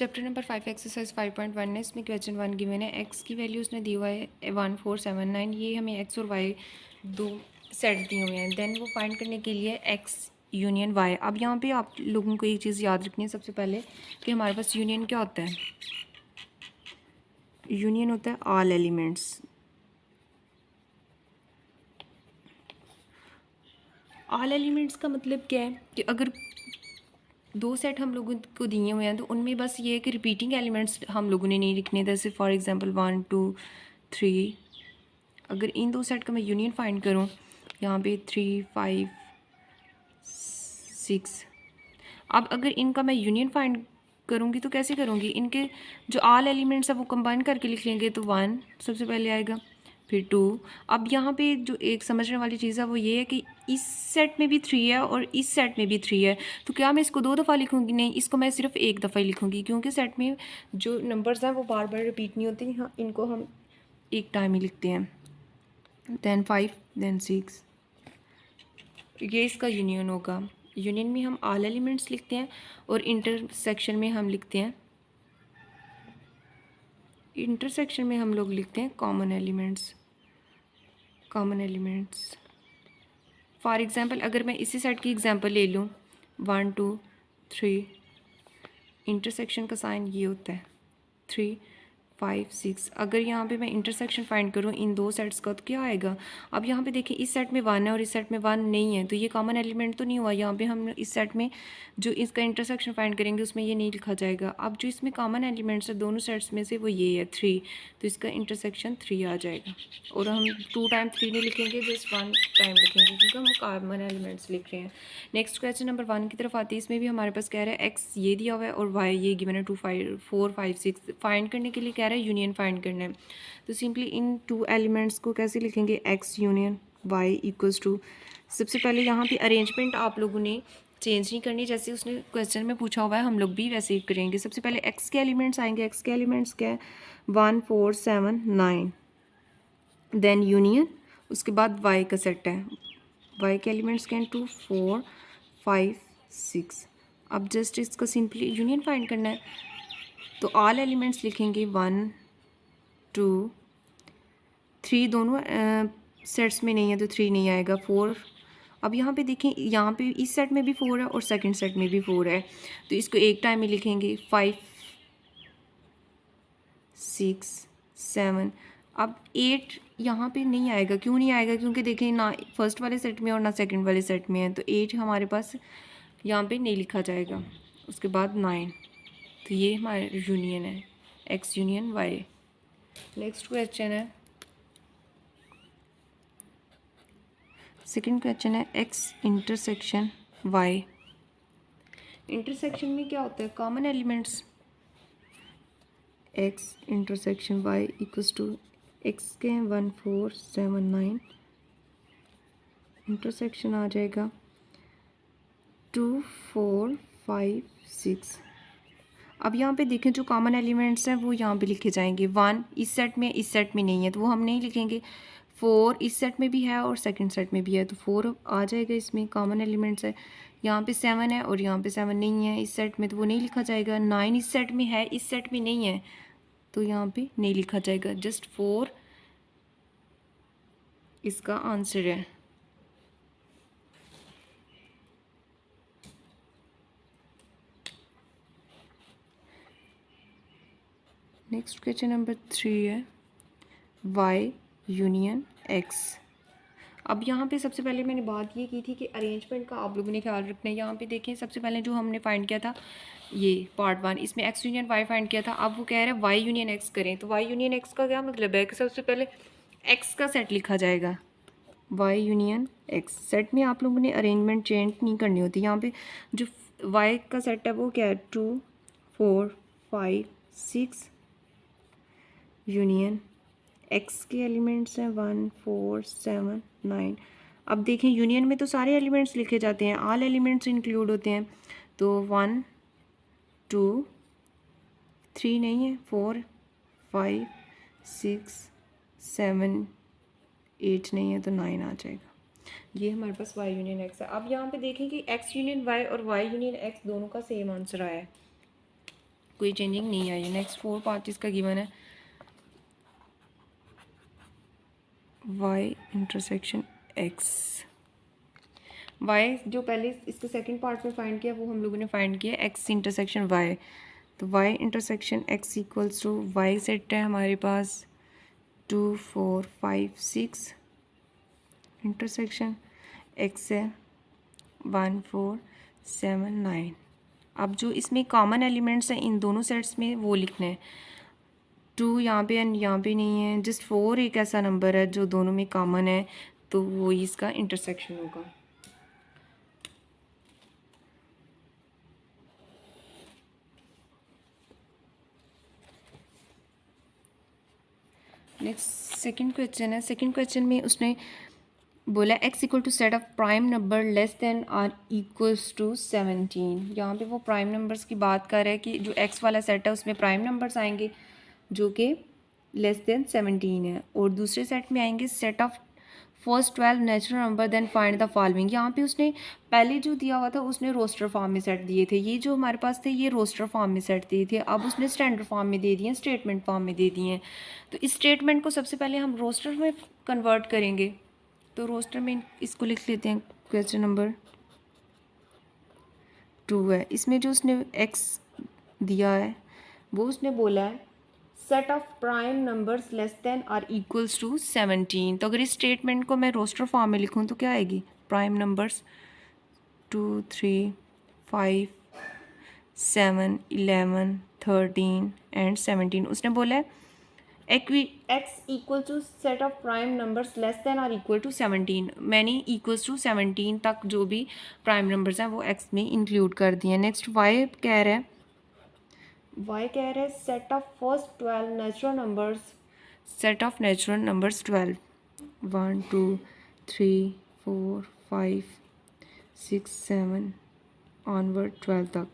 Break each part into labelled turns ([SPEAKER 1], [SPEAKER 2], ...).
[SPEAKER 1] Chapter number 5 exercise 5.1 है। इसमें question 1 given है। एक्स की वैल्यू उसने दी हुआ है 1479। ये हमें एक्स और वाई दो सेट दिए हुए हैं। देन वो फाइंड करने के लिए एक्स यूनियन वाई। अब यहाँ पे आप लोगों को एक चीज़ याद रखनी है सबसे पहले कि हमारे पास यूनियन क्या होता है। यूनियन होता है ऑल एलिमेंट्स। ऑल एलिमेंट्स का मतलब क्या है कि अगर दो सेट हम लोगों को दिए हुए हैं तो उनमें बस ये है कि रिपीटिंग एलिमेंट्स हम लोगों ने नहीं लिखने। जैसे फॉर एग्जांपल 1 2 3। अगर इन दो सेट का मैं यूनियन फाइंड करूं, यहाँ पे 3 5 6। अब अगर इनका मैं यूनियन फाइंड करूँगी तो कैसे करूँगी, इनके जो ऑल एलिमेंट्स है वो कंबाइन करके लिख लेंगे। तो 1 सबसे पहले आएगा, फिर 2। अब यहाँ पे जो एक समझने वाली चीज़ है वो ये है कि इस सेट में भी 3 है और इस सेट में भी 3 है। तो क्या मैं इसको दो दफ़ा लिखूँगी? नहीं, इसको मैं सिर्फ एक दफ़ा ही लिखूँगी, क्योंकि सेट में जो नंबर्स हैं वो बार बार रिपीट नहीं होते। हाँ, इनको हम एक टाइम ही लिखते हैं। देन 5 देन 6, ये इसका यूनियन होगा। यूनियन में हम ऑल एलिमेंट्स लिखते हैं और इंटरसेक्शन में हम लिखते हैं कॉमन एलिमेंट्स। फॉर एग्जांपल अगर मैं इसी सेट की एग्जांपल ले लूँ 1 2 3, इंटरसेक्शन का साइन ये होता है 3 5 6। अगर यहाँ पे मैं इंटरसेक्शन फाइंड करूँ इन दो सेट्स का तो क्या आएगा। अब यहाँ पे देखिए इस सेट में 1 है और इस सेट में 1 नहीं है, तो ये कॉमन एलिमेंट तो नहीं हुआ। यहाँ पे हम इस सेट में जो इसका इंटरसेक्शन फाइंड करेंगे उसमें ये नहीं लिखा जाएगा। अब जो इसमें कॉमन एलिमेंट्स है दोनों सेट्स में से वो ये है 3, तो इसका इंटरसेक्शन 3 आ जाएगा। और हम 2 टाइम 3 नहीं लिखेंगे, जस्ट 1 टाइम लिखेंगे क्योंकि हम कॉमन एलिमेंट्स लिख रहे हैं। नेक्स्ट क्वेश्चन नंबर 1 की तरफ आती है। इसमें भी हमारे पास कह रहा है एक्स ये दिया हुआ है और वाई ये गिवन है 2 5 4 5 6। फाइंड करने के लिए कह रहा है यूनियन फाइंड करना है। तो सिंपली इन टू एलिमेंट्स को कैसे लिखेंगे, x union y equals to. सबसे पहले यहाँ पे अरेंजमेंट आप लोगों ने चेंज नहीं करनी, जैसे उसने क्वेश्चन में पूछा हुआ है हम लोग भी वैसे ही करेंगे। सबसे पहले एक्स के एलिमेंट्स आएंगे। एक्स के एलिमेंट्स क्या है 1 4 7 9। देन यूनियन, उसके बाद वाई का सेट है। वाई के एलिमेंट्स क्या हैं 2 4 5 6। अब जस्ट इसका सिंपली यूनियन फाइंड करना है। तो ऑल एलिमेंट्स लिखेंगे 1 2 3, दोनों सेट्स में नहीं है तो 3 नहीं आएगा। 4। अब यहाँ पे देखें, यहाँ पे इस सेट में भी 4 है और सेकंड सेट में भी 4 है, तो इसको एक टाइम में लिखेंगे 5 6 7। अब 8 यहाँ पे नहीं आएगा। क्यों नहीं आएगा, क्योंकि देखें ना फर्स्ट वाले सेट में और ना सेकंड वाले सेट में है, तो 8 हमारे पास यहाँ पे नहीं लिखा जाएगा। उसके बाद 9, तो ये हमारा यूनियन है x union y. Next question है, सेकंड क्वेश्चन है एक्स इंटरसेक्शन वाई। इंटरसेक्शन में क्या होता है, common elements. X intersection Y equals to x के 1 4 7 9, इंटरसेक्शन आ जाएगा 2 4 5 6। अब यहाँ पे देखें जो कॉमन एलिमेंट्स हैं वो यहाँ पे लिखे जाएंगे। 1 इस सेट में इस सेट में नहीं है तो वो हम नहीं लिखेंगे। 4 इस सेट में भी है और सेकंड सेट में भी है, तो 4 आ जाएगा, इसमें कॉमन एलिमेंट्स है। यहाँ पे 7 है और यहाँ पे 7 नहीं है इस सेट में, तो वो नहीं लिखा जाएगा। 9 इस सेट में है इस सेट में नहीं है, तो यहाँ पे नहीं लिखा जाएगा। जस्ट 4 इसका आंसर है। नेक्स्ट क्वेश्चन नंबर 3 है वाई यूनियन एक्स। अब यहाँ पे सबसे पहले मैंने बात ये की थी कि अरेंजमेंट का आप लोगों ने ख्याल रखना है। यहाँ पे देखें सबसे पहले जो हमने फाइंड किया था ये पार्ट 1, इसमें एक्स यूनियन वाई फाइंड किया था। अब वो कह रहे हैं वाई यूनियन एक्स करें, तो वाई यूनियन एक्स का क्या मतलब है कि सबसे पहले एक्स का सेट लिखा जाएगा। वाई यूनियन एक्स सेट में आप लोगों ने अरेंजमेंट चेंज नहीं करनी होती। यहाँ पे जो वाई का सेट है वो क्या है 2 4 5 6, यूनियन एक्स के एलिमेंट्स हैं 1 4 7 9। अब देखें यूनियन में तो सारे एलिमेंट्स लिखे जाते हैं, ऑल एलिमेंट्स इंक्लूड होते हैं। तो 1 2 3 नहीं है, 4 5 6 7 8 नहीं है, तो 9 आ जाएगा। ये हमारे पास वाई यूनियन एक्स है। अब यहाँ पे देखें कि एक्स यूनियन वाई और वाई यूनियन एक्स दोनों का सेम आंसर आया है। कोई चेंजिंग नहीं आई है। नेक्स्ट 4 पार्ट इसका गिवन है y इंटरसेक्शन x। y जो पहले इसके सेकंड पार्ट में फाइंड किया वो हम लोगों ने फाइंड किया x इंटरसेक्शन y। तो y intersection x equals to y set है हमारे पास 2 4 5 6 इंटरसेक्शन x है 1 4 7 9। अब जो इसमें कॉमन एलिमेंट्स हैं इन दोनों सेट्स में वो लिखना है। 2 यहाँ पे एंड यहाँ पे नहीं है, जस्ट 4 एक ऐसा नंबर है जो दोनों में कॉमन है, तो वो ही इसका इंटरसेक्शन होगा। नेक्स्ट सेकंड क्वेश्चन है। सेकंड क्वेश्चन में उसने बोला x equal to set of prime number less than or equals to 17। यहाँ पे वो प्राइम नंबर्स की बात कर रहा है कि जो x वाला सेट है उसमें प्राइम नंबर्स आएंगे जो कि लेस देन 17 है, और दूसरे सेट में आएंगे set of first 12 natural number then find the following. यहाँ पे उसने पहले जो दिया हुआ था उसने रोस्टर फॉर्म में सेट दिए थे, ये जो हमारे पास थे ये रोस्टर फॉर्म में सेट दिए थे। अब उसने स्टैंडर्ड फॉर्म में दे दिए हैं, स्टेटमेंट फॉर्म में दे दिए हैं। तो इस स्टेटमेंट को सबसे पहले हम रोस्टर में कन्वर्ट करेंगे। तो रोस्टर में इसको लिख लेते हैं। क्वेश्चन नंबर 2 है, इसमें जो उसने x दिया है वो उसने बोला है set of prime numbers less than और इक्वल्स टू 17। तो अगर इस स्टेटमेंट को मैं रोस्टर फॉर्म में लिखूँ तो क्या आएगी? Prime numbers 2 3 5 7 11 13 and 17। उसने बोला है x equal to set of prime numbers less than और इक्वल टू 17। मैंने इक्वल्स टू 17 तक जो भी प्राइम नंबर्स हैं वो एक्स में इंक्लूड कर दिए। नेक्स्ट वाई कह रहा है set of first 12 natural numbers, set of natural numbers 12 1 2 3 4 5 6 7 onward 12 तक,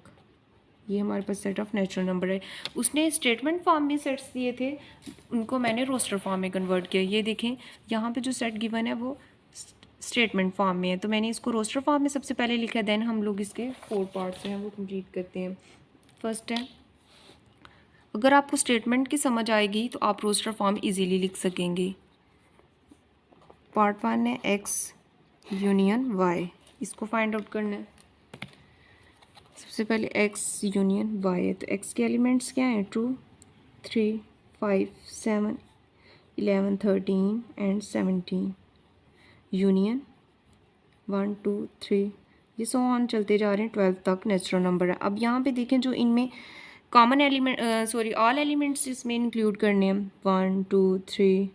[SPEAKER 1] ये हमारे पास सेट ऑफ नेचुरल नंबर है। उसने स्टेटमेंट फॉर्म में सेट्स दिए थे, उनको मैंने रोस्टर फॉर्म में कन्वर्ट किया। ये देखें यहाँ पे जो सेट गिवन है वो स्टेटमेंट फॉर्म में है, तो मैंने इसको रोस्टर फॉर्म में सबसे पहले लिखा, देन हम लोग इसके 4 पार्ट्स हैं वो कंप्लीट करते हैं। फर्स्ट है, अगर आपको स्टेटमेंट की समझ आएगी तो आप रोस्टर फॉर्म इजीली लिख सकेंगे। पार्ट 1 है x यूनियन y, इसको फाइंड आउट करना है। सबसे पहले x यूनियन y है, तो x के एलिमेंट्स क्या हैं? 2 3 5 7 11 13 एंड 17। यूनियन 1 2 3 ये सो ऑन चलते जा रहे हैं 12 तक नेचुरल नंबर है। अब यहाँ पे देखें जो इनमें कॉमन एलिमेंट ऑल एलिमेंट्स इसमें इंक्लूड करने हैं। 1 2 3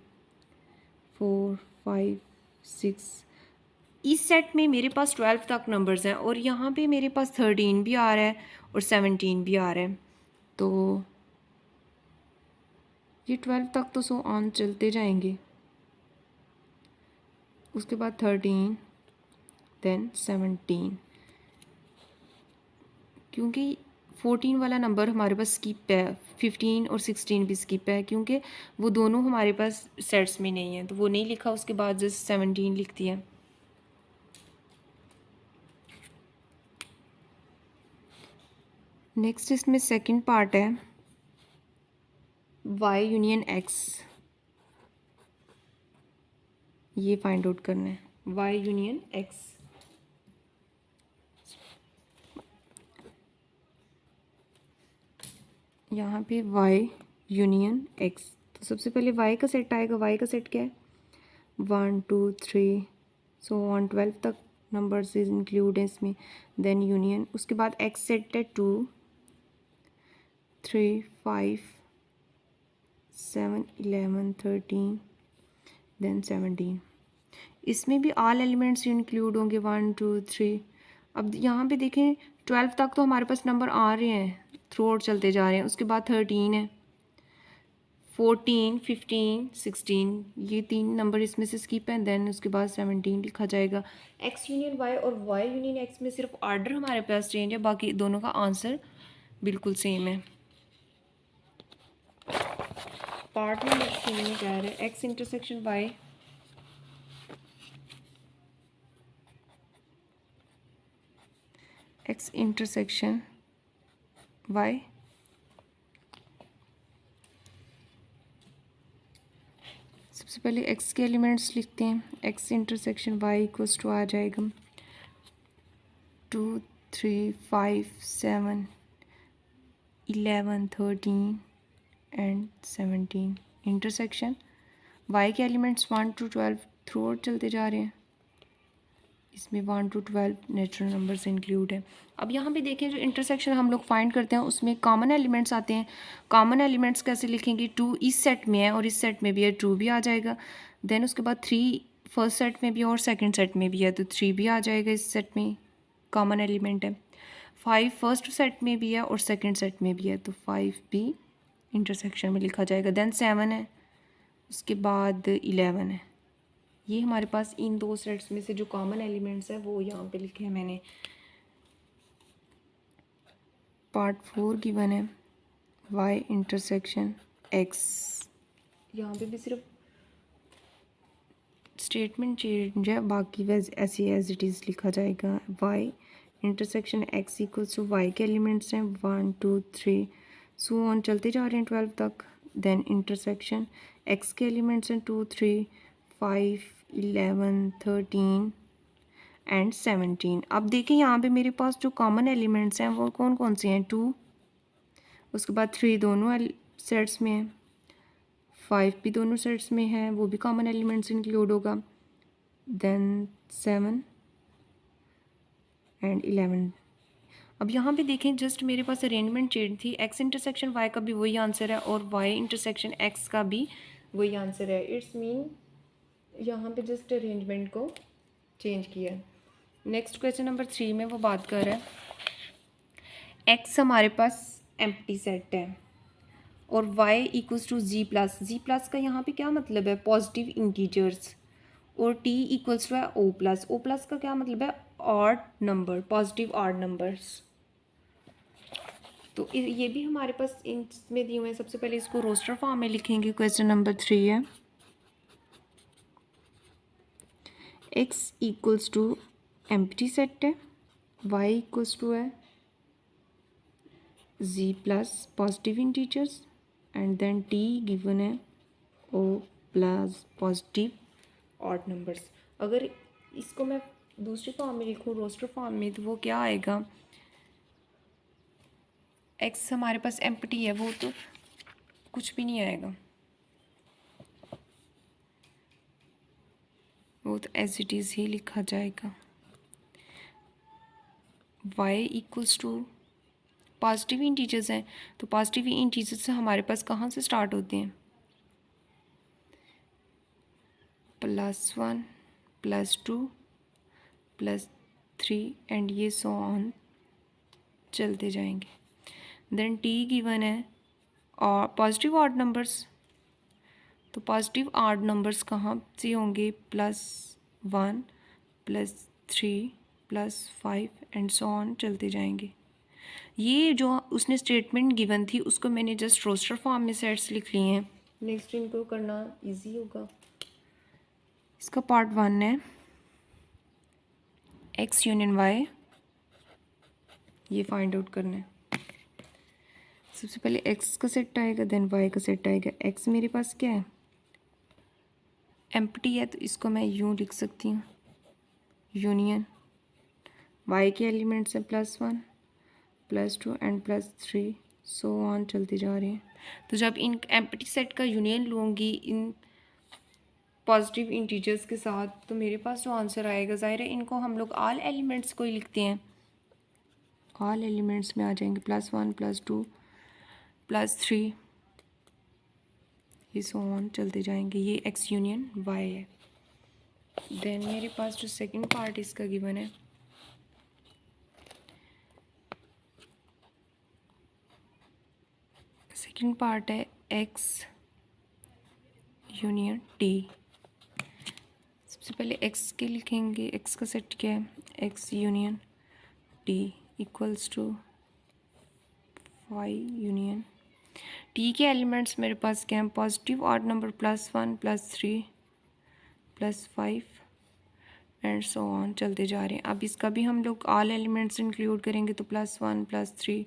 [SPEAKER 1] 4 5 6, इस सेट में मेरे पास 12 तक नंबर्स हैं और यहाँ पे मेरे पास 13 भी आ रहा है और 17 भी आ रहा है, तो ये 12 तक तो सो ऑन चलते जाएंगे। उसके बाद 13 देन 17, क्योंकि 14 वाला नंबर हमारे पास स्किप है, 15 और 16 भी स्किप है क्योंकि वो दोनों हमारे पास सेट्स में नहीं है, तो वो नहीं लिखा। उसके बाद जस्ट 17 लिख दिया। नेक्स्ट इसमें सेकंड पार्ट है y यूनियन x, ये फाइंड आउट करना है। y यूनियन x, यहाँ पे y यूनियन x, तो सबसे पहले y का सेट आएगा। y का सेट क्या है? 1 2 3 सो ऑन 12 तक नंबर्स इंक्लूड है इसमें, देन यूनियन। उसके बाद x सेट है 2 3 5 7 11 13 देन 17। इसमें भी ऑल एलिमेंट्स इंक्लूड होंगे 1 2 3। अब यहाँ पे देखें 12 तक तो हमारे पास नंबर आ रहे हैं, थ्रू आउट चलते जा रहे हैं। उसके बाद 13 है, 14 15 16, ये 3 नंबर इसमें से स्किप हैं। देन उसके बाद 17 लिखा जाएगा। x यूनियन y और y यूनियन x में सिर्फ ऑर्डर हमारे पास चेंज है, बाकी दोनों का आंसर बिल्कुल सेम है। पार्ट नंबर 3 में कह रहे हैं x intersection y, x intersection y सबसे पहले एक्स के एलिमेंट्स लिखते हैं। X intersection Y equals to आ जाएगा 2 3 5 7 11 13 एंड 17 इंटरसेक्शन वाई के एलिमेंट्स 1 to 12 थ्रू आउट चलते जा रहे हैं। इसमें 1 to 12 नेचुरल नंबर्स इंक्लूड है। अब यहाँ पे देखें जो इंटरसेक्शन हम लोग फाइंड करते हैं उसमें कॉमन एलिमेंट्स आते हैं। कॉमन एलिमेंट्स कैसे लिखेंगे, 2 इस सेट में है और इस सेट में भी है, 2 भी आ जाएगा। देन उसके बाद 3 फर्स्ट सेट में भी है और सेकंड सेट में भी है, तो 3 भी आ जाएगा इस सेट में, कॉमन एलिमेंट है। 5 फर्स्ट सेट में भी है और सेकंड सेट में भी है, तो 5 भी इंटरसेक्शन में लिखा जाएगा। देन 7 है, उसके बाद 11 है। ये हमारे पास इन दो सेट्स में से जो कॉमन एलिमेंट्स है वो यहाँ पे लिखे हैं मैंने। पार्ट 4 गिवन है y इंटरसेक्शन x। यहाँ पे भी सिर्फ स्टेटमेंट चेंज है, बाकी वैसे ऐसे एज इट इज़ लिखा जाएगा। y intersection x equals to y के एलिमेंट्स हैं 1 2 3 सो ऑन चलते जा रहे हैं 12 तक। देन इंटरसेक्शन x के एलिमेंट्स हैं 2 3 5 11 13 एंड 17। अब देखें यहाँ पे मेरे पास जो कॉमन एलिमेंट्स हैं वो कौन कौन से हैं, 2, उसके बाद 3 दोनों सेट्स में है, 5 भी दोनों सेट्स में है, वो भी कॉमन एलिमेंट्स इंक्लूड होगा। Then 7 and 11। अब यहाँ पे देखें जस्ट मेरे पास अरेंजमेंट चेंज थी, x इंटरसेक्शन y का भी वही आंसर है और y इंटरसेक्शन x का भी वही आंसर है। इट्स मीन यहाँ पे जस्ट अरेंजमेंट को चेंज किया। नेक्स्ट क्वेश्चन नंबर 3 में वो बात कर रहा है x हमारे पास एम्प्टी सेट है और y equals to Z plus का यहाँ पे क्या मतलब है, पॉजिटिव इंटीजर्स, और t इक्वल्स टू है ओ प्लस का क्या मतलब है, odd number, positive odd numbers. तो ये भी हमारे पास इसमें दिए हुए हैं। सबसे पहले इसको रोस्टर फॉर्म में लिखेंगे। क्वेश्चन नंबर 3 है x equals to empty set है, y इक्वल्स टू है z plus positive integers and then t given है o plus positive odd numbers. अगर इसको मैं दूसरी फॉर्म में लिखूँ रोस्टर फॉर्म में, तो वो क्या आएगा, x हमारे पास एम्प्टी है वो तो कुछ भी नहीं आएगा, वो तो एज इट इज़ ही लिखा जाएगा। y equals to positive integers हैं, तो पॉजिटिव इंटीजर्स से हमारे पास कहाँ से स्टार्ट होते हैं, +1 +2 +3 एंड ये सो ऑन चलते जाएंगे। देन t गिवन है और पॉजिटिव ऑड नंबर्स, तो पॉजिटिव ऑड नंबर्स कहाँ से होंगे, +1 +3 +5 एंड सो ऑन चलते जाएंगे। ये जो उसने स्टेटमेंट गिवन थी उसको मैंने जस्ट रोस्टर फॉर्म में सेट्स लिख लिए हैं। नेक्स्ट इनको करना इजी होगा। इसका पार्ट 1 है x यूनियन y, ये फाइंड आउट करना है। सबसे पहले x का सेट आएगा, देन y का सेट आएगा। x मेरे पास क्या है, एम्प्टी है, तो इसको मैं यूँ लिख सकती हूँ, यूनियन y के एलिमेंट्स हैं +1 +2 एंड +3 सो ऑन चलते जा रहे हैं। तो जब इन एम्प्टी सेट का यूनियन लूँगी इन पॉजिटिव इंटीजर्स के साथ, तो मेरे पास जो आंसर आएगा, ज़ाहिर है इनको हम लोग ऑल एलिमेंट्स को ही लिखते हैं, ऑल एलिमेंट्स में आ जाएंगे +1 +2 +3 ये सो ऑन चलते जाएंगे। ये x यूनियन y है। देन मेरे पास जो सेकंड पार्ट इसका गिवन है, सेकंड पार्ट है x यूनियन t। सबसे पहले x के लिखेंगे, x का सेट क्या है, x union t equals to y union t के एलिमेंट्स मेरे पास क्या है, positive odd number +1 +3 +5 and so on चलते जा रहे हैं। अब इसका भी हम लोग ऑल एलिमेंट्स इंक्लूड करेंगे, तो +1 +3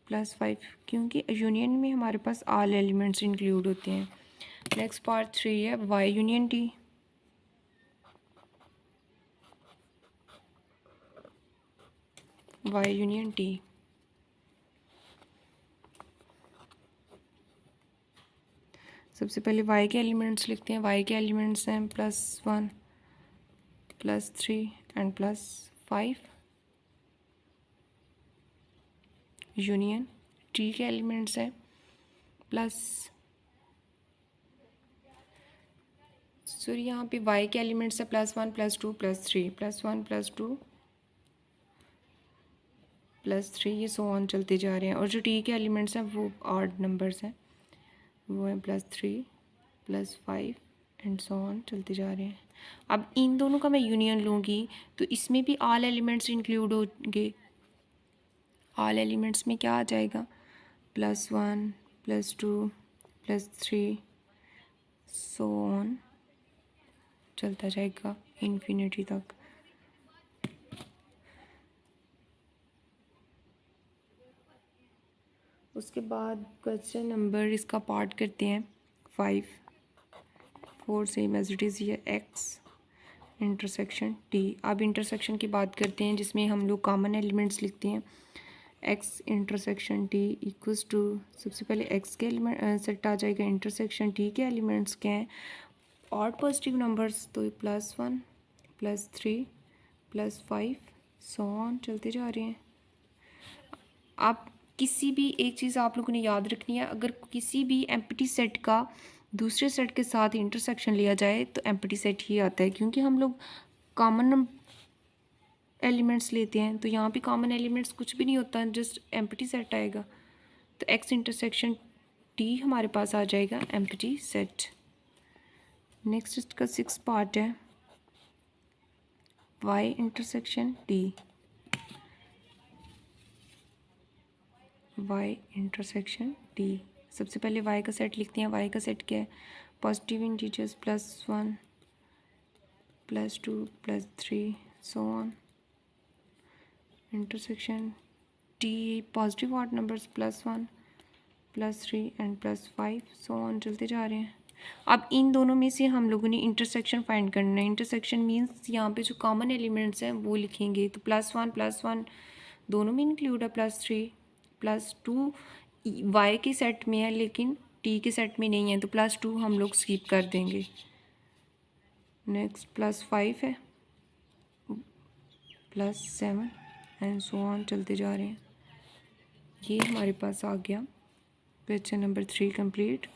[SPEAKER 1] +5, क्योंकि यूनियन में हमारे पास ऑल एलिमेंट्स इंक्लूड होते हैं। नेक्स्ट पार्ट 3 है y union t. Y union t, सबसे पहले y के एलिमेंट्स लिखते हैं। y के एलिमेंट्स हैं +1 +3 एंड +5। यूनियन t के एलिमेंट्स हैं यहाँ पे y के एलिमेंट्स हैं +1 +2 +3, +1 +2 +3, ये सो ऑन चलते जा रहे हैं। और जो t के एलिमेंट्स हैं वो ऑड नंबर्स हैं, वो हैं +3 +5 एंड सो ऑन चलते जा रहे हैं। अब इन दोनों का मैं यूनियन लूँगी तो इसमें भी ऑल एलिमेंट्स इंक्लूड होंगे। ऑल एलिमेंट्स में क्या आ जाएगा, +1 +2 +3 सो ऑन चलता जाएगा इन्फिनिटी तक। उसके बाद क्वेश्चन नंबर इसका पार्ट करते हैं 5 4 सेम एज इट इज़, ये x इंटरसेक्शन t। अब इंटरसेक्शन की बात करते हैं जिसमें हम लोग कॉमन एलिमेंट्स लिखते हैं। x intersection t equals to, सबसे पहले x के एलिमेंट सेट आ जाएगा, इंटरसेक्शन t के एलिमेंट्स क्या हैं, ऑड पॉजिटिव नंबर्स, तो +1 +3 +5 सो ऑन चलते जा रहे हैं। आप किसी भी एक चीज़ आप लोगों ने याद रखनी है, अगर किसी भी एम्प्टी सेट का दूसरे सेट के साथ इंटरसेक्शन लिया जाए तो एम्प्टी सेट ही आता है, क्योंकि हम लोग कॉमन एलिमेंट्स लेते हैं। तो यहाँ पे कॉमन एलिमेंट्स कुछ भी नहीं होता, जस्ट एम्प्टी सेट आएगा। तो x इंटरसेक्शन t हमारे पास आ जाएगा एम्प्टी सेट। नेक्स्ट इसका 6 पार्ट है y intersection t। y intersection t, सबसे पहले y का सेट लिखते हैं। y का सेट क्या है, positive integers +1 +2 +3 so on. Intersection t positive odd numbers +1 +3 and +5 so on चलते जा रहे हैं। अब इन दोनों में से हम लोगों ने इंटरसेक्शन फाइंड करना है। इंटरसेक्शन मीन्स यहाँ पे जो कॉमन एलिमेंट्स हैं वो लिखेंगे। तो +1 दोनों में इंक्लूड है, +3 +2 y के सेट में है लेकिन t के सेट में नहीं है, तो +2 हम लोग स्किप कर देंगे। नेक्स्ट +5 है, +7 एंड सो ऑन चलते जा रहे हैं। ये हमारे पास आ गया क्वेश्चन नंबर 3 कंप्लीट।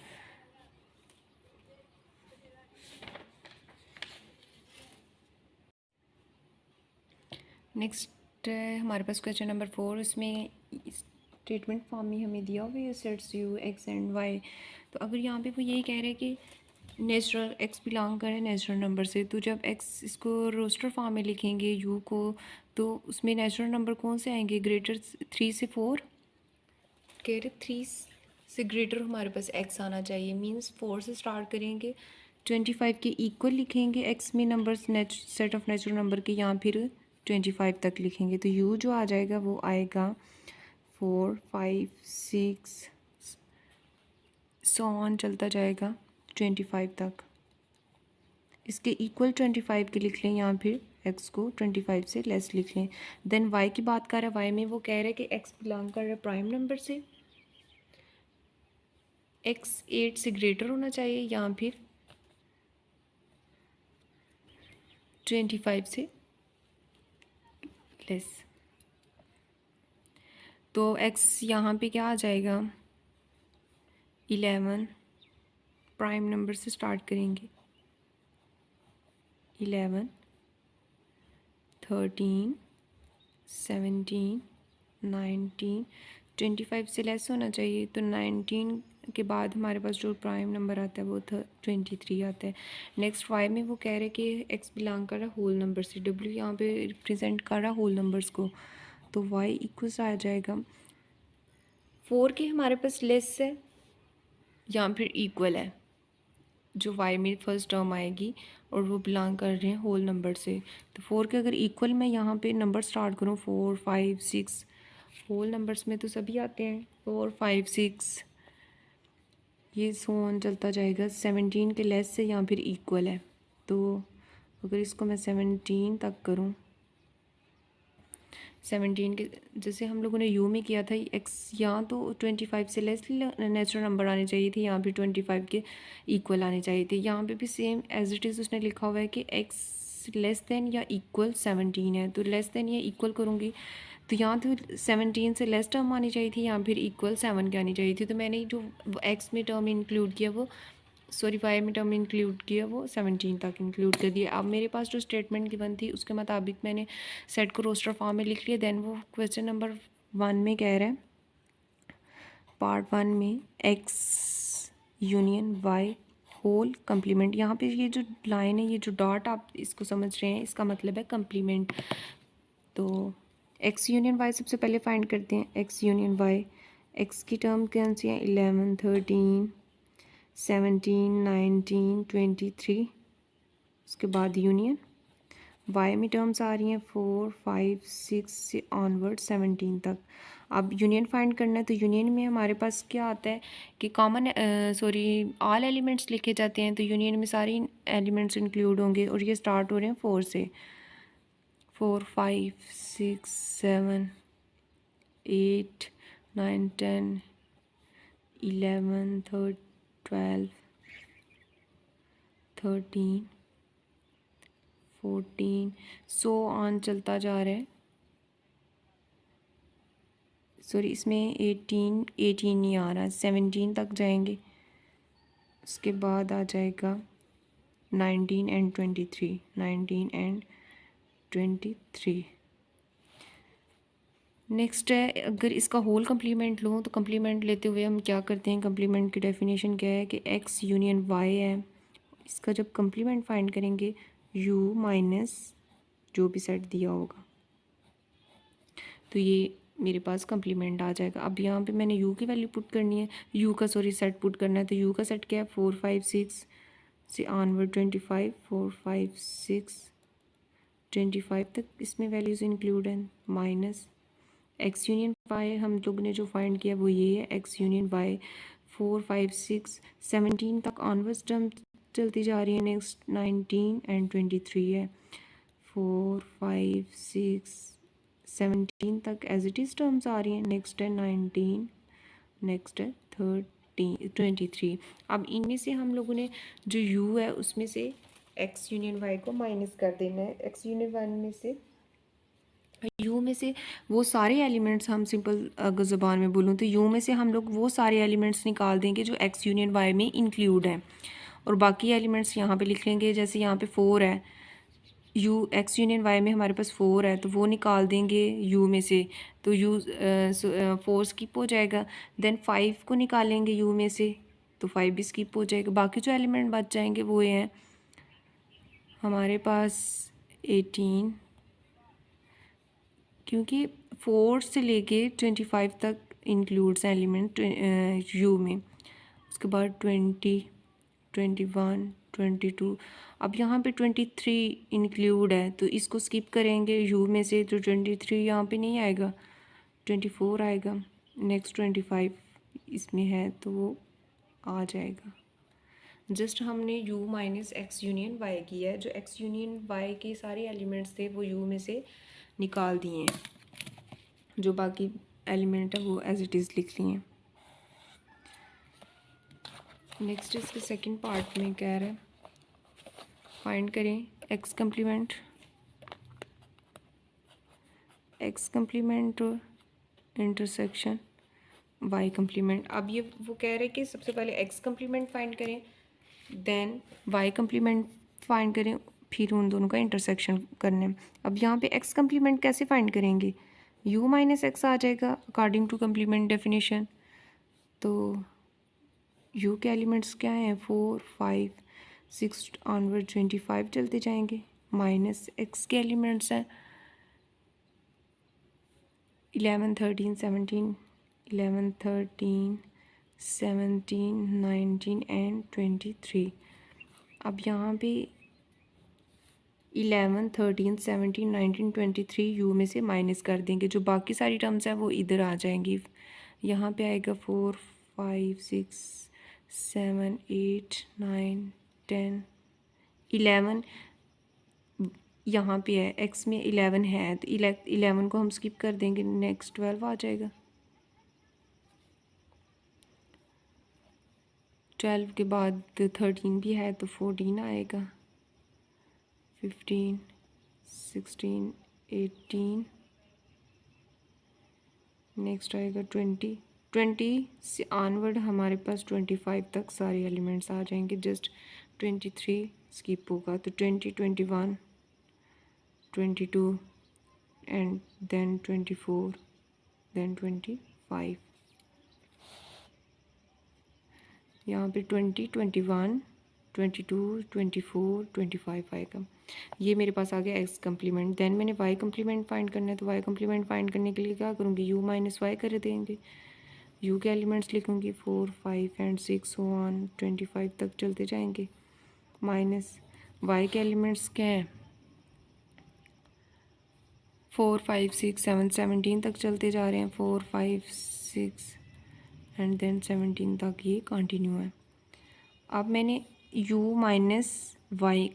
[SPEAKER 1] नेक्स्ट है हमारे पास क्वेश्चन नंबर 4। इसमें स्टेटमेंट फॉर्म में हमें दिया हुआ है sets u x and y। तो अगर यहाँ पे वो यही कह रहे हैं कि नेचुरल x बिलोंग करे नेचुरल नंबर से, तो जब x इसको रोस्टर फॉर्म में लिखेंगे u को, तो उसमें नेचुरल नंबर कौन से आएंगे, ग्रेटर 3 से 4, कह रहे 3 से ग्रेटर हमारे पास x आना चाहिए। मींस 4 से स्टार्ट करेंगे, 25 के इक्वल लिखेंगे x में numbers set of natural number के, या फिर 25 तक लिखेंगे। तो u जो आ जाएगा वो आएगा 4 5 6 सो ऑन चलता जाएगा 25 तक। इसके इक्वल 25 के लिख लें, या फिर x को 25 से लेस लिख लें। देन y की बात कर रहा है, y में वो कह रहे हैं कि x बिलोंग कर रहा है प्राइम नंबर से, x 8 से ग्रेटर होना चाहिए या फिर 25 से लेस। तो x यहाँ पे क्या आ जाएगा, 11 प्राइम नंबर से स्टार्ट करेंगे, 11 13 17 19 25 से लेस होना चाहिए। तो 19 के बाद हमारे पास जो प्राइम नंबर आता है वो 23 आता है। नेक्स्ट y में वो कह रहे हैं कि x बिलोंग कर रहा है होल नंबर से, w यहाँ पे रिप्रेजेंट कर रहा है होल नंबर्स को, तो y इक्वल्स आ जाएगा 4 के हमारे पास लेस है या फिर इक्वल है, जो y में फर्स्ट टर्म आएगी और वो बिलोंग कर रहे हैं होल नंबर से। तो 4 के अगर इक्वल मैं यहाँ पे नंबर स्टार्ट करूँ 4 5 6, होल नंबर्स में तो सभी आते हैं 4 5 6 ये सो ऑन चलता जाएगा। 17 के लेस से या फिर इक्वल है, तो अगर इसको मैं 17 तक करूँ, 17 के जैसे हम लोगों ने यू में किया था, एक्स यहाँ तो 25 से लेस नेचुरल नंबर आने चाहिए थे, यहाँ भी 25 के इक्वल आने चाहिए थे। यहाँ पे भी सेम एज इट इज़ उसने लिखा हुआ है कि एक्स लेस देन या इक्वल 17 है, तो लेस देन या इक्वल करूँगी तो यहाँ तो 17 से लेस टर्म आनी चाहिए थी, यहाँ फिर इक्वल 7 की आनी चाहिए थी। तो मैंने जो एक्स में टर्म इंक्लूड किया वो सॉरी वाई में टर्म इंक्लूड किया वो 17 तक इंक्लूड कर दिया। अब मेरे पास जो स्टेटमेंट गिवन थी उसके मुताबिक मैंने सेट को रोस्टर फॉर्म में लिख लिया। देन वो क्वेश्चन नंबर 1 में कह रहा है, पार्ट 1 में x union y whole complement. यहाँ पे ये जो लाइन है, ये जो डॉट आप इसको समझ रहे हैं, इसका मतलब है कम्प्लीमेंट। तो एक्स यूनियन वाई सबसे पहले फाइंड करते हैं। एक्स यूनियन वाई, एक्स की टर्म कौन सी है, 11 13 17 19 23। उसके बाद यूनियन वाई में टर्म्स आ रही हैं 4 5 6 से ऑनवर्ड 17 तक। अब यूनियन फाइंड करना है, तो यूनियन में हमारे पास क्या आता है कि कॉमन ऑल एलिमेंट्स लिखे जाते हैं, तो यूनियन में सारे एलिमेंट्स इंक्लूड होंगे और ये स्टार्ट हो रहे हैं 4 से। 4 5 6 7 8 9 10 11 12 13 14 सो ऑन चलता जा रहा है। सॉरी, इसमें 18 नहीं आ रहा, 17 तक जाएंगे। उसके बाद आ जाएगा 19 एंड 23, 19 एंड 23। नेक्स्ट है, अगर इसका होल कम्प्लीमेंट लूँ तो कम्प्लीमेंट लेते हुए हम क्या करते हैं, कम्प्लीमेंट की डेफिनेशन क्या है कि एक्स यूनियन वाई है। इसका जब कम्प्लीमेंट फाइंड करेंगे, यू माइनस जो भी सेट दिया होगा, तो ये मेरे पास कम्प्लीमेंट आ जाएगा। अब यहाँ पे मैंने यू की वैल्यू पुट करनी है, यू का सेट पुट करना है। तो यू का सेट क्या है, 4 5 6 से ऑनवर्ड 25, 4 5 6 25 तक इसमें वैल्यूज़ इंक्लूड हैं। माइनस एक्स यूनियन वाई हम लोग ने जो फाइंड किया वो ये है, एक्स यूनियन वाई 4 5 6 17 तक ऑनवर्ड्स टर्म चलती जा रही है। नेक्स्ट 19 एंड 23 है, 4 5 6 17 तक एज इट इज़ टर्म्स आ रही हैं। नेक्स्ट है 19, नेक्स्ट है 23। अब इनमें से हम लोगों ने जो u है उसमें से x यूनियन y को माइनस कर देना है। x यूनियन y में से u में से वो सारे एलिमेंट्स, हम सिंपल अगर ज़बान में बोलूँ तो u में से हम लोग वो सारे एलिमेंट्स निकाल देंगे जो x यूनियन y में इंक्लूड हैं, और बाकी एलिमेंट्स यहाँ पे लिख लेंगे। जैसे यहाँ पे 4 है, यू एक्स यूनियन वाई में हमारे पास 4 है, तो वो निकाल देंगे यू में से, तो यू 4 स्किप हो जाएगा। देन 5 को निकालेंगे यू में से, तो 5 भी स्किप हो जाएगा। बाकी जो एलिमेंट बच जाएंगे वो ये हैं हमारे पास 18, क्योंकि 4 से लेके 25 तक इंक्लूड्स एलिमेंट यू में। उसके बाद 20 21 22। अब यहाँ पे 23 इंक्लूड है, तो इसको स्किप करेंगे यू में से, तो 23 यहाँ पे नहीं आएगा, 24 आएगा। नेक्स्ट 25 इसमें है तो वो आ जाएगा। जस्ट हमने u minus x union y किया है, जो एक्स यूनियन वाई के सारे एलिमेंट्स थे वो u में से निकाल दिए हैं, जो बाकी एलिमेंट है वो एज इट इज़ लिख लिए हैं। नेक्स्ट इसके सेकंड पार्ट में कह रहा है, फाइंड करें x complement intersection y complement. अब ये वो कह रहे हैं कि सबसे पहले एक्स कम्प्लीमेंट फाइंड करें, देन वाई कम्प्लीमेंट फाइंड करें, फिर उन दोनों का इंटरसेक्शन करना है। अब यहाँ पे एक्स कम्प्लीमेंट कैसे फाइंड करेंगे, u माइनस एक्स आ जाएगा अकॉर्डिंग टू कम्प्लीमेंट डेफिनेशन। तो u के एलिमेंट्स क्या हैं, 4 5 6 ऑनवर्ड 25 चलते जाएंगे। माइनस एक्स के एलिमेंट्स हैं 11 13 17, 11 13 17 19 एंड 23। अब यहाँ पे 11 13 17 19 23 यू में से माइनस कर देंगे, जो बाकी सारी टर्म्स हैं वो इधर आ जाएंगी। यहाँ पे आएगा 4 5 6 7 8 9 10 11 यहाँ पे है, x में 11 है तो 11 को हम स्किप कर देंगे, नेक्स्ट 12 आ जाएगा। 12 के बाद 13 भी है तो 14 आएगा, 15 16 18, नेक्स्ट आएगा 20। 20 से ऑनवर्ड हमारे पास 25 तक सारे एलिमेंट्स आ जाएंगे, जस्ट 23 स्किप होगा। तो 20 21 22 एंड देन 24 देन 25। यहाँ पे 20 21 22 24 25 आएगा। ये मेरे पास आ गया एक्स कम्प्लीमेंट। देन मैंने वाई कम्प्लीमेंट फाइंड करना है, तो वाई कम्प्लीमेंट फाइंड करने के लिए क्या करूँगी, यू माइनस वाई कर देंगे। यू के एलिमेंट्स लिखूँगी 4 5 एंड 6 1 25 तक चलते जाएंगे, माइनस वाई के एलिमेंट्स क्या हैं 4 5 6 7 17 तक चलते जा रहे हैं, 4 5 6 एंड देन 17 तक ये कंटिन्यू है। अब मैंने u माइनस वाई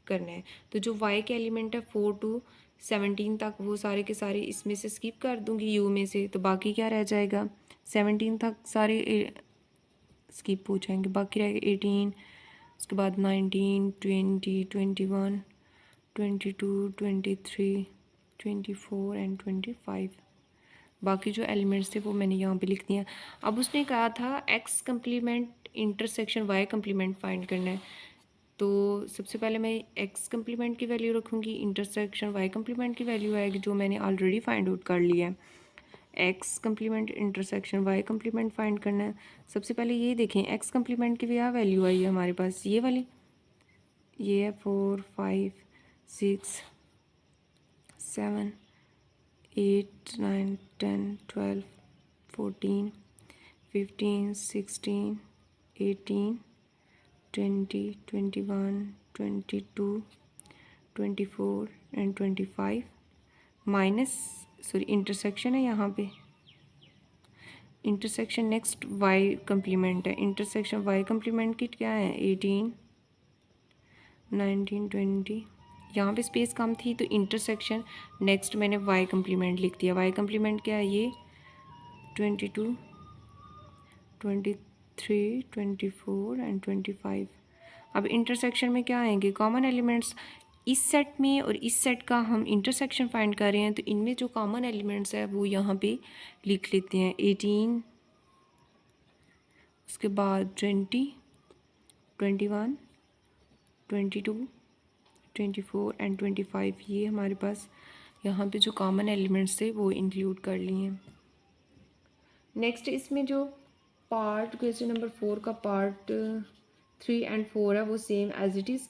[SPEAKER 1] करना है, तो जो y के एलिमेंट है 4 to 17 तक वो सारे के सारे इसमें से स्किप कर दूंगी u में से, तो बाकी क्या रह जाएगा 17 तक सारे स्किप हो जाएंगे, बाकी रहेगा 18, उसके बाद 19 20 21 22 23 24 एंड 25। बाकी जो एलिमेंट्स थे वो मैंने यहाँ पे लिख दिया। अब उसने कहा था x complement intersection y complement find करना है, तो सबसे पहले मैं एक्स कम्प्लीमेंट की वैल्यू रखूँगी, इंटरसेक्शन वाई कम्प्लीमेंट की वैल्यू आएगी जो मैंने ऑलरेडी फाइंड आउट कर लिया है। X complement intersection y complement find करना है। सबसे पहले ये देखें एक्स कम्प्लीमेंट की क्या वैल्यू आई है हमारे पास, ये वाली, ये है 4 5 6 7 8 9 10 12 14 15 16 18 20 21 22 24 एंड 25 माइनस सॉरी इंटरसेक्शन है यहाँ पे, इंटरसेक्शन नेक्स्ट वाई कम्प्लीमेंट है। इंटरसेक्शन वाई कम्प्लीमेंट की क्या है 18 19 20, यहाँ पे स्पेस कम थी तो इंटरसेक्शन नेक्स्ट मैंने वाई कम्प्लीमेंट लिख दिया। वाई कम्प्लीमेंट क्या है ये 22 23 24 एंड 25। अब इंटरसेक्शन में क्या आएंगे कॉमन एलिमेंट्स, इस सेट में और इस सेट का हम इंटरसेक्शन फाइंड कर रहे हैं, तो इनमें जो कॉमन एलिमेंट्स है वो यहाँ पे लिख लेते हैं 18, उसके बाद 20 21 22 24 एंड 25। ये हमारे पास यहाँ पे जो कॉमन एलिमेंट्स थे वो इंक्लूड कर लिए हैं। नेक्स्ट इसमें जो पार्ट क्वेश्चन नंबर 4 का पार्ट 3 एंड 4 है वो सेम एज इट इज़,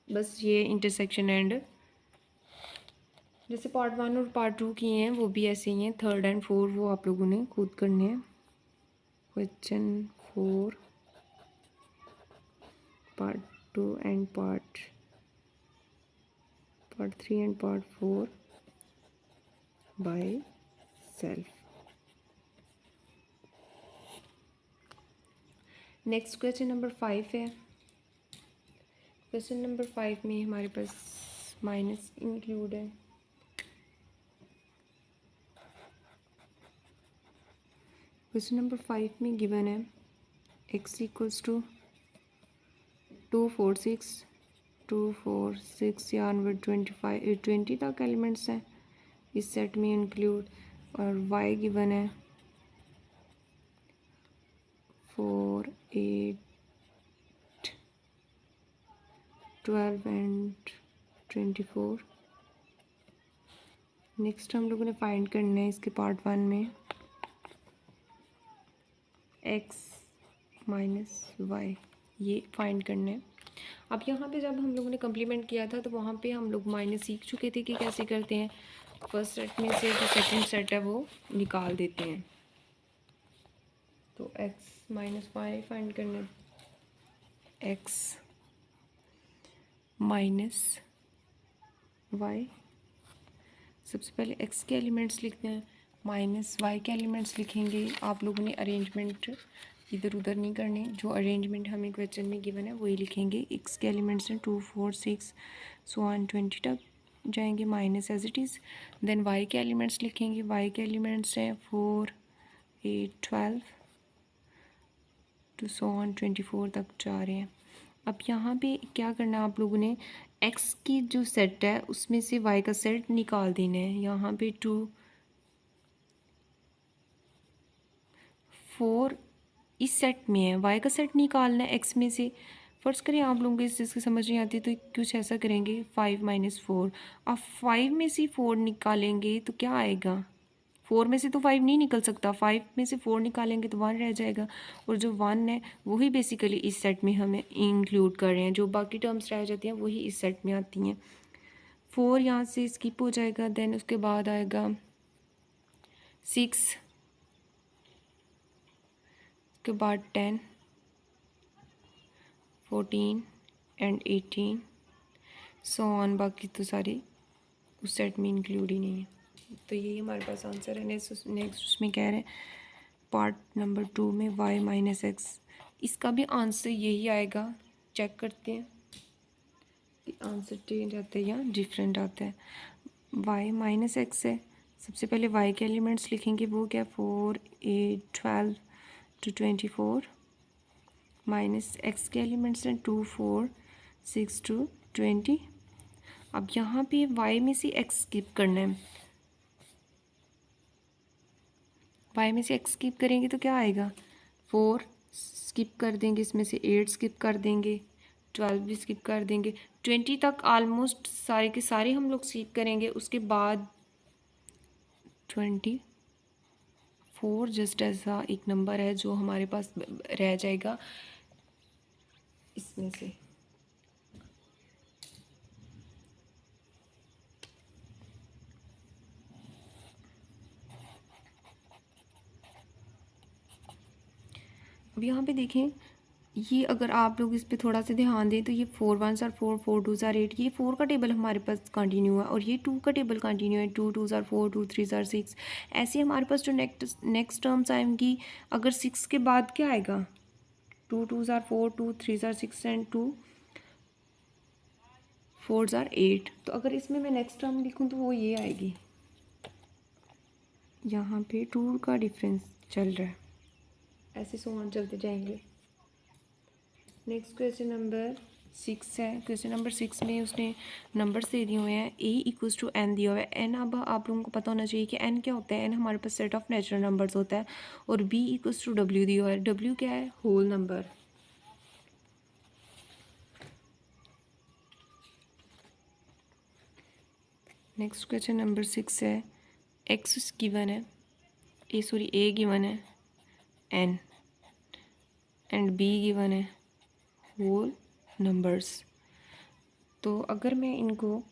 [SPEAKER 1] बस ये इंटरसेक्शन एंड जैसे पार्ट 1 और पार्ट 2 किए हैं वो भी ऐसे ही हैं। 3rd एंड 4 वो आप लोगों ने खुद करने हैं। Question 4 part 2 and part 3 and part 4 by self. Next question number 5 है। क्वेश्चन नंबर 5 में हमारे पास माइनस इंक्लूड है। क्वेश्चन नंबर 5 में गिवन है x इक्वल्स टू 2 4 6 2 4 6 या 20 तक एलिमेंट्स हैं इस सेट में इंक्लूड, और y गिवन है 4 8 12 एंड 24। नेक्स्ट हम लोगों ने फाइंड करना है इसके पार्ट 1 में x माइनस वाई, ये फाइंड करना है। अब यहाँ पे जब हम लोगों ने कम्प्लीमेंट किया था तो वहाँ पे हम लोग माइनस सीख चुके थे कि कैसे करते हैं। फर्स्ट सेट में से जो सेकंड सेट है वो निकाल देते हैं। तो x माइनस वाई फाइंड करना है, x माइनस वाई। सबसे पहले x के एलिमेंट्स लिखते हैं, माइनस वाई के एलिमेंट्स लिखेंगे। आप लोगों ने अरेंजमेंट इधर उधर नहीं करने, जो अरेंजमेंट हमें क्वेश्चन में गिवन है वही लिखेंगे। एक्स के एलिमेंट्स हैं 2 4 6 सो ऑन 20 तक जाएंगे minus as it is. Then y के एलिमेंट्स लिखेंगे। वाई के एलिमेंट्स हैं 4 8 12 टू सो ऑन 24 तक जा रहे हैं। अब यहाँ पे क्या करना है आप लोगों ने, एक्स की जो सेट है उसमें से वाई का सेट निकाल देना है। यहाँ पे 2 4 इस सेट में है, वाई का सेट निकालना है एक्स में से। फर्स्ट करें आप लोगों को इस चीज़ की समझ नहीं आती तो कुछ ऐसा करेंगे 5 - 4। अब 5 में से 4 निकालेंगे तो क्या आएगा, 4 में से तो 5 नहीं निकल सकता, 5 में से 4 निकालेंगे तो 1 रह जाएगा। और जो 1 है वही बेसिकली इस सेट में हमें इंक्लूड कर रहे हैं, जो बाकी टर्म्स रह जाती हैं वही इस सेट में आती हैं। 4 यहाँ से स्किप हो जाएगा। देन उसके बाद आएगा 6, उसके बाद 10 14 एंड 18 सो ऑन, बाकी तो सारे उस सेट में इंक्लूड ही नहीं है। तो यही हमारे पास आंसर है। नेक्स्ट उसमें कह रहे हैं पार्ट नंबर 2 में y - x, इसका भी आंसर यही आएगा। चेक करते हैं कि आंसर चेंज आता है या डिफरेंट आता है। y - x है, सबसे पहले y के एलिमेंट्स लिखेंगे, वो क्या 4 8 12 टू 24, माइनस x के एलिमेंट्स हैं 2 4 6 टू 20। अब यहाँ पे y में से x स्किप करना है। y में से x स्किप करेंगे तो क्या आएगा, 4 स्किप कर देंगे, इसमें से 8 स्किप कर देंगे, 12 भी स्किप कर देंगे, 20 तक ऑलमोस्ट सारे के सारे हम लोग स्किप करेंगे। उसके बाद 24 जस्ट ऐसा एक नंबर है जो हमारे पास रह जाएगा इसमें से। अब यहाँ पे देखें, ये अगर आप लोग इस पे थोड़ा सा ध्यान दें तो ये 4 1s are 4 4 2s are 8, ये 4 का टेबल हमारे पास कंटिन्यू है और ये 2 का टेबल कंटिन्यू है। 2 2s are 4 2 3s are 6। ऐसे हमारे पास जो नेक्स्ट टर्म्स आएंगी, अगर 6 के बाद क्या आएगा, 2 2s are 4 2 3s are 6 and 2 4s are 8। तो अगर इसमें मैं नेक्स्ट टर्म लिखूँ तो वो ये आएगी। यहाँ पे 2 का डिफरेंस चल रहा है, ऐसे सो ऑन चलते जाएंगे। नेक्स्ट क्वेश्चन नंबर 6 है। क्वेश्चन नंबर 6 में उसने नंबर्स दे दिए हुए हैं। a=n दिया हुआ है, n अब आप लोगों को पता होना चाहिए कि n क्या होता है। n हमारे पास सेट ऑफ नेचुरल नंबर्स होता है। और b=w दिया हुआ है। w क्या है, whole number. Next question number 6 है, x गिवन है, a गिवन है n एंड b गिवन है होल नंबर्स। तो अगर मैं इनको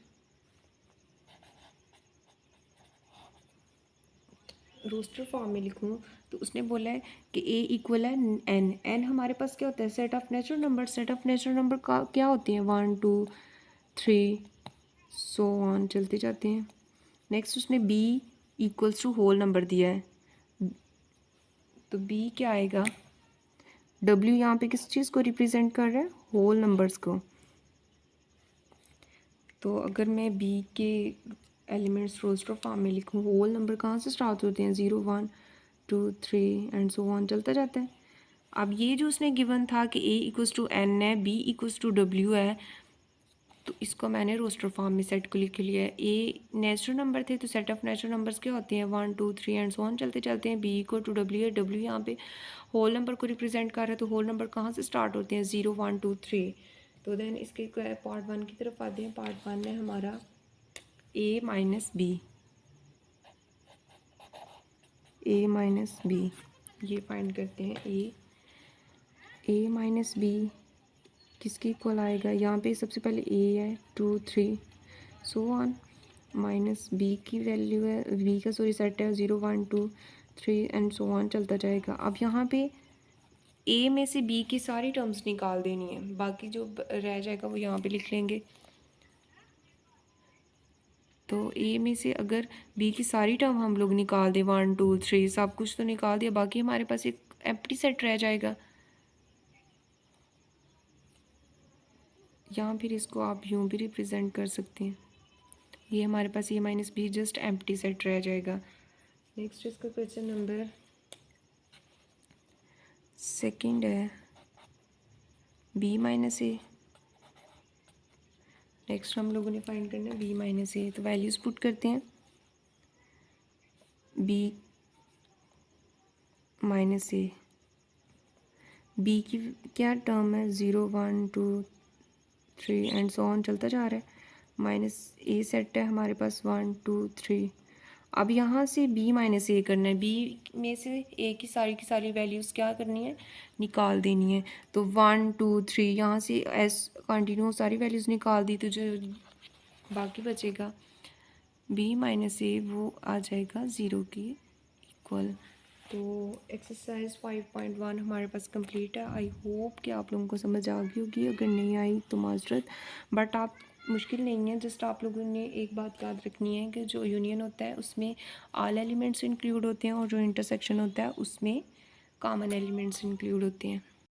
[SPEAKER 1] रोस्टर फॉर्म में लिखूँ तो उसने बोला है कि a इक्वल है n। n हमारे पास क्या होता है, set of natural number. Set of natural number का क्या होती हैं, 1 2 3 सो ऑन चलते जाते हैं। नेक्स्ट उसने b equals to whole number दिया है, तो b क्या आएगा, w यहाँ पे किस चीज़ को रिप्रेजेंट कर रहा है, होल नंबर्स को। तो अगर मैं b के एलिमेंट्स रोस्टर फॉर्म में लिखूँ, होल नंबर कहाँ से स्टार्ट होते हैं, 0 1 2 3 एंड सो ऑन चलता जाता है। अब ये जो उसने गिवन था कि a=n है, b=w है, तो इसको मैंने रोस्टर फॉर्म में सेट को लिख लिया है। ए नेचुरल नंबर थे तो सेट ऑफ नेचुरल नंबर्स क्या होते हैं, 1 2 3 एंड सो ऑन चलते चलते हैं। b=w है, w यहाँ पे होल नंबर को रिप्रेजेंट कर रहा है, तो होल नंबर कहाँ से स्टार्ट होते हैं, 0 1 2 3। तो देन इसके पार्ट 1 की तरफ आते हैं। पार्ट 1 है हमारा a - b, ये फाइंड करते हैं। a - b किसके इक्वल आएगा, यहाँ पे सबसे पहले a है 2 3 सो ऑन, माइनस b की वैल्यू है, b का सेट है 0 1 2 3 एंड सो ऑन चलता जाएगा। अब यहाँ पे a में से b की सारी टर्म्स निकाल देनी है, बाकी जो रह जाएगा वो यहाँ पे लिख लेंगे। तो a में से अगर b की सारी टर्म हम लोग निकाल दें, 1 2 3 सब कुछ तो निकाल दिया, बाकी हमारे पास एक एम्प्टी सेट रह जाएगा। यहाँ फिर इसको आप यूँ भी रिप्रेजेंट कर सकते हैं, ये हमारे पास A minus B just empty set रह जाएगा। नेक्स्ट इसका क्वेश्चन नंबर सेकंड है बी माइनस ए। नेक्स्ट हम लोगों ने फाइंड करना है बी माइनस ए, तो वैल्यूज़ पुट करते हैं। बी माइनस ए, बी की क्या टर्म है, 0 1 2 3 एंड सो ऑन चलता जा रहा है। माइनस ए सेट है हमारे पास 1 2 3। अब यहाँ से बी माइनस ए करना है, बी में से ए की सारी वैल्यूज़ क्या करनी है, निकाल देनी है। तो 1 2 3 यहाँ से एस कंटिन्यू सारी वैल्यूज़ निकाल दी, तो जो बाकी बचेगा बी माइनस ए वो आ जाएगा 0 की इक्वल। तो एक्सरसाइज 5.1 हमारे पास कंप्लीट है। आई होप कि आप लोगों को समझ आ गई होगी, अगर नहीं आई तो माजरत, बट आप मुश्किल नहीं है। जस्ट आप लोगों ने एक बात याद रखनी है कि जो यूनियन होता है उसमें ऑल एलिमेंट्स इंक्लूड होते हैं और जो इंटरसेक्शन होता है उसमें कॉमन एलिमेंट्स इंक्लूड होते हैं।